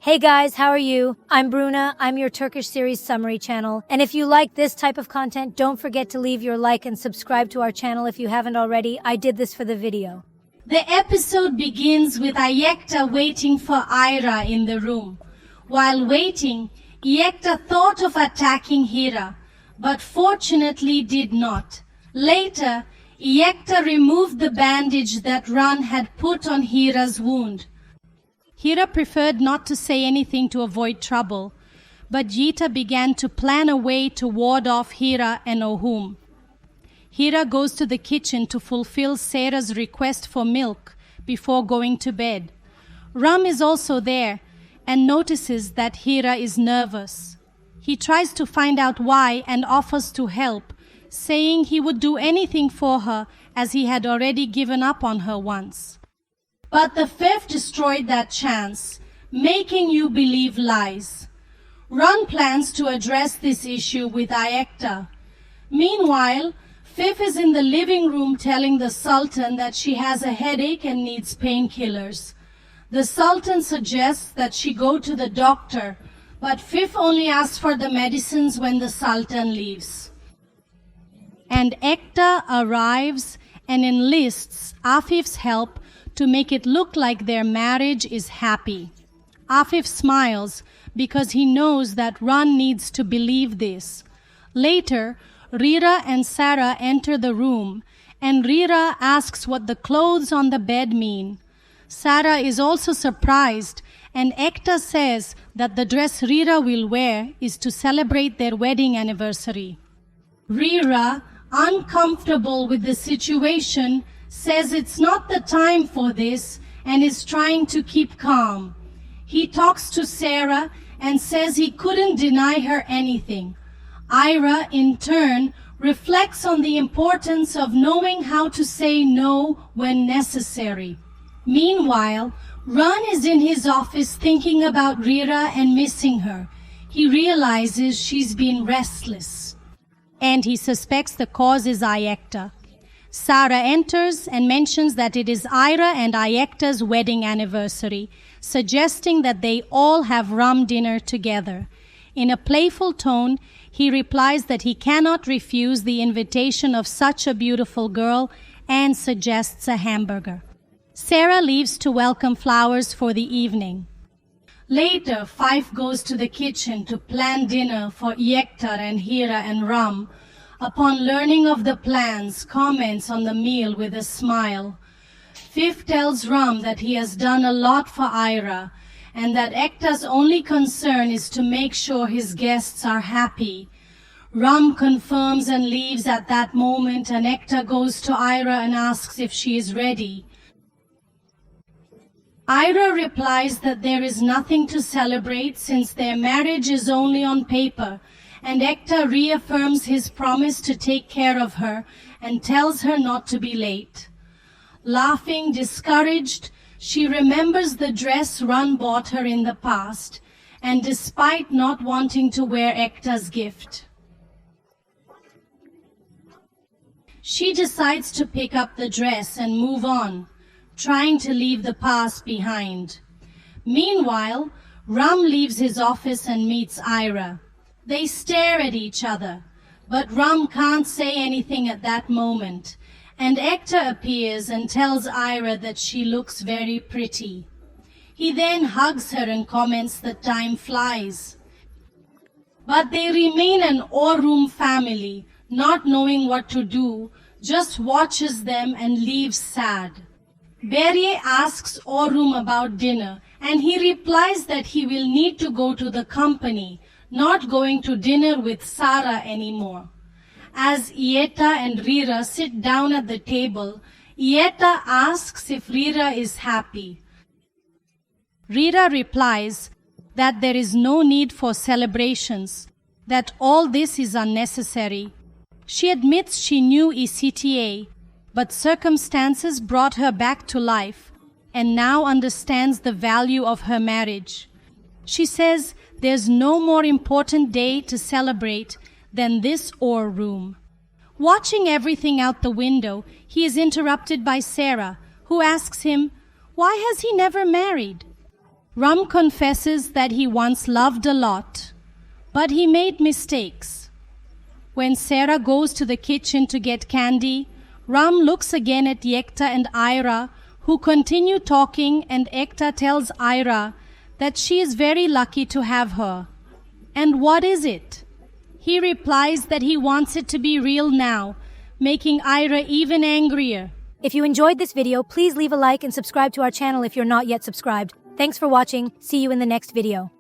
Hey guys, how are you? I'm Bruna, I'm your Turkish series summary channel, and if you like this type of content, don't forget to leave your like and subscribe to our channel if you haven't already. I did this for the video. The episode begins with Ayekta waiting for Ira in the room. While waiting, Ayekta thought of attacking Hira, but fortunately did not. Later, Ayekta removed the bandage that Ran had put on Hira's wound. Hira preferred not to say anything to avoid trouble, but Jita began to plan a way to ward off Hira and Ohum. Hira goes to the kitchen to fulfill Sarah's request for milk before going to bed. Ram is also there and notices that Hira is nervous. He tries to find out why and offers to help, saying he would do anything for her as he had already given up on her once. But the fifth destroyed that chance, making you believe lies. Ran plans to address this issue with Ayekta. Meanwhile, Fif is in the living room telling the Sultan that she has a headache and needs painkillers. The Sultan suggests that she go to the doctor, but Fif only asks for the medicines when the Sultan leaves. And Ekta arrives and enlists Afif's help to make it look like their marriage is happy. Afif smiles because he knows that Ran needs to believe this. Later, Rira and Sarah enter the room, and Rira asks what the clothes on the bed mean. Sarah is also surprised, and Ekta says that the dress Rira will wear is to celebrate their wedding anniversary. Rira, uncomfortable with the situation, says it's not the time for this and is trying to keep calm. He talks to Sarah and says he couldn't deny her anything. Ira, in turn, reflects on the importance of knowing how to say no when necessary. Meanwhile, Ran is in his office thinking about Rira and missing her. He realizes she's been restless, and he suspects the cause is Ayekta. Sarah enters and mentions that it is Ira and Ayekta's wedding anniversary, suggesting that they all have rum dinner together. In a playful tone, he replies that he cannot refuse the invitation of such a beautiful girl and suggests a hamburger. Sarah leaves to welcome flowers for the evening. Later, Fife goes to the kitchen to plan dinner for Ayekta and Hira and Ram. Upon learning of the plans, comments on the meal with a smile. Fif tells Ram that he has done a lot for Ira and that Ekta's only concern is to make sure his guests are happy. Ram confirms and leaves at that moment, and Ekta goes to Ira and asks if she is ready. Ira replies that there is nothing to celebrate since their marriage is only on paper, and Ekta reaffirms his promise to take care of her and tells her not to be late. Laughing, discouraged, she remembers the dress Ran bought her in the past, and despite not wanting to wear Ekta's gift, she decides to pick up the dress and move on, trying to leave the past behind. Meanwhile, Ram leaves his office and meets Ira. They stare at each other, but Ram can't say anything at that moment, and Ekta appears and tells Ira that she looks very pretty. He then hugs her and comments that time flies. But they remain an Orum family, not knowing what to do, just watches them and leaves sad. Berye asks Orum about dinner, and he replies that he will need to go to the company, not going to dinner with Sarah anymore. As Ayekta and Rira sit down at the table, Ayekta asks if Rira is happy. Rira replies that there is no need for celebrations, that all this is unnecessary. She admits she knew ECTA, but circumstances brought her back to life and now understands the value of her marriage. She says there's no more important day to celebrate than this ore room. Watching everything out the window, he is interrupted by Sarah, who asks him, why has he never married? Rum confesses that he once loved a lot, but he made mistakes. When Sarah goes to the kitchen to get candy, Rum looks again at Yekta and Ira, who continue talking, and Ekta tells Ira that she is very lucky to have her. And what is it? He replies that he wants it to be real now, making Ira even angrier. If you enjoyed this video, please leave a like and subscribe to our channel if you're not yet subscribed. Thanks for watching. See you in the next video.